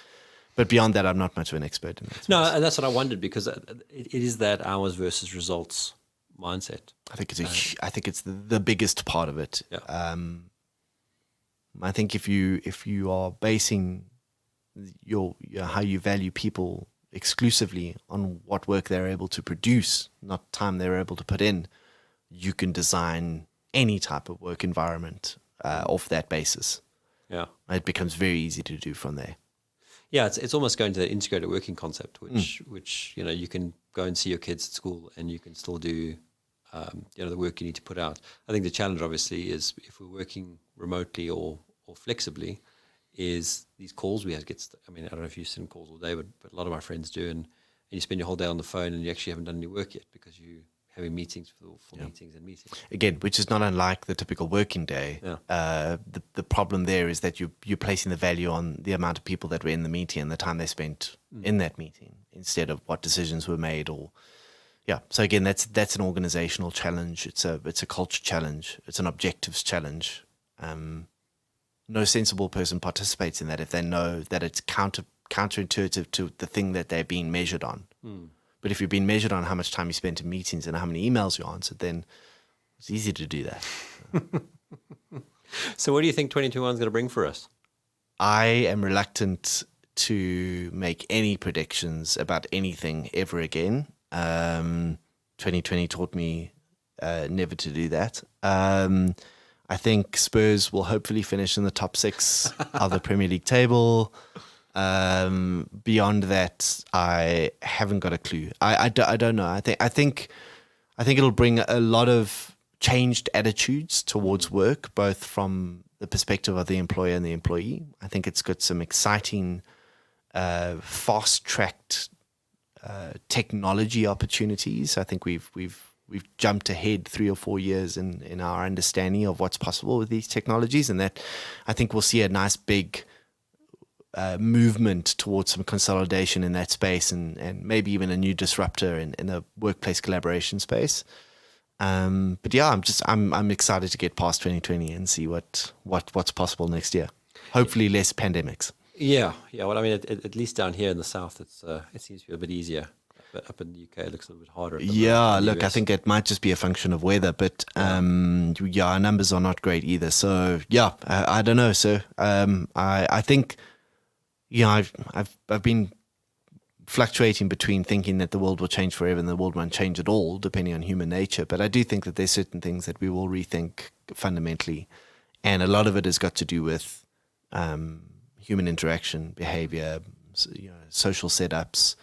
C: But beyond that, I'm not much of an expert in that.
B: No, and that's what I wondered, because it is that hours versus results mindset.
C: I think it's the biggest part of it.
B: Yeah.
C: I think if you are basing your how you value people exclusively on what work they're able to produce, not time they're able to put in, you can design any type of work environment off that basis.
B: Yeah.
C: It becomes very easy to do from there.
B: Yeah, it's almost going to the integrated working concept, which you can go and see your kids at school and you can still do the work you need to put out. I think the challenge obviously is, if we're working remotely or flexibly, is these calls we have I don't know if you sit in calls all day, but a lot of my friends do, and you spend your whole day on the phone and you actually haven't done any work yet because you having meetings for meetings and meetings. Again,
C: which is not unlike the typical working day.
B: Yeah.
C: The problem there is that you're placing the value on the amount of people that were in the meeting and the time they spent in that meeting instead of what decisions were made. So again, that's an organizational challenge. It's a culture challenge. It's an objectives challenge. no sensible person participates in that if they know that it's counterintuitive to the thing that they're being measured on. But if you're being measured on how much time you spent in meetings and how many emails you answered, then it's easy to do that.
B: So what do you think 2021 is going to bring for us?
C: I am reluctant to make any predictions about anything ever again. 2020 taught me never to do that. I think Spurs will hopefully finish in the top 6 of the Premier League table. Beyond that, I haven't got a clue. I don't know. I think it'll bring a lot of changed attitudes towards work, both from the perspective of the employer and the employee. I think it's got some exciting, fast-tracked technology opportunities. I think we've jumped ahead 3 or 4 years in our understanding of what's possible with these technologies, and that I think we'll see a nice big movement towards some consolidation in that space, and maybe even a new disruptor in the workplace collaboration space. But yeah, I'm excited to get past 2020 and see what's possible next year. Hopefully less pandemics.
B: Yeah. Well, I mean, at least down here in the south, it seems to be a bit easier. But up in the UK, it looks a little bit harder.
C: Yeah, look, I think it might just be a function of weather, but our numbers are not great either. So yeah, I don't know. So I think, I've been fluctuating between thinking that the world will change forever and the world won't change at all, depending on human nature. But I do think that there's certain things that we will rethink fundamentally, and a lot of it has got to do with human interaction, behavior, social setups,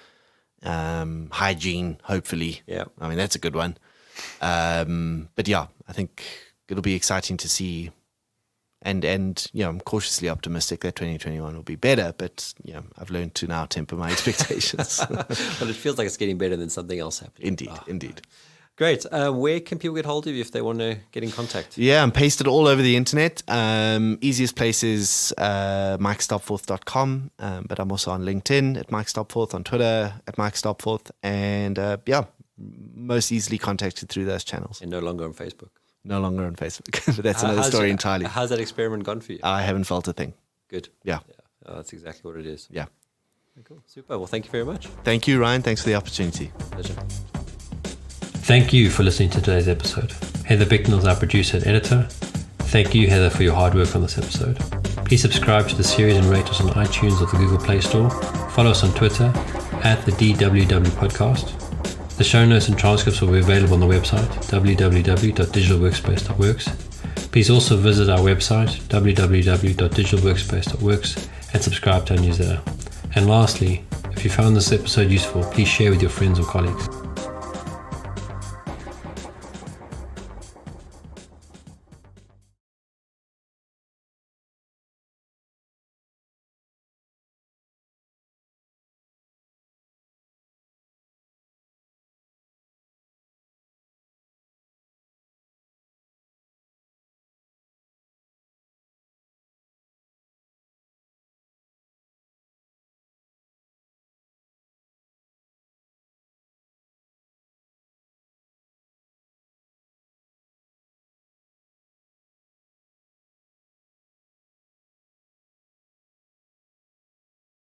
C: hygiene. Hopefully,
B: yeah.
C: I mean, that's a good one. But yeah, I think it'll be exciting to see. And I'm cautiously optimistic that 2021 will be better, but I've learned to now temper my expectations.
B: But it feels like it's getting better than something else happening.
C: Indeed.
B: Great. Where can people get hold of you if they want to get in contact?
C: Yeah, I'm pasted all over the internet. Easiest place is mikestopforth.com, but I'm also on LinkedIn at Mike Stopforth, on Twitter at Mike Stopforth, and most easily contacted through those channels.
B: And no longer on Facebook.
C: No longer on Facebook. But that's another story entirely.
B: How's that experiment gone for you?
C: I haven't felt a thing.
B: Good.
C: Yeah.
B: Oh, that's exactly what it is.
C: Yeah.
B: Cool. Super. Well, thank you very much.
C: Thank you, Ryan. Thanks for the opportunity.
B: Pleasure.
A: Thank you for listening to today's episode. Heather Bicknell is our producer and editor. Thank you, Heather, for your hard work on this episode. Please subscribe to the series and rate us on iTunes or the Google Play Store. Follow us on Twitter at the DWW Podcast. The show notes and transcripts will be available on the website, www.digitalworkspace.works. Please also visit our website, www.digitalworkspace.works, and subscribe to our newsletter. And lastly, if you found this episode useful, please share with your friends or colleagues.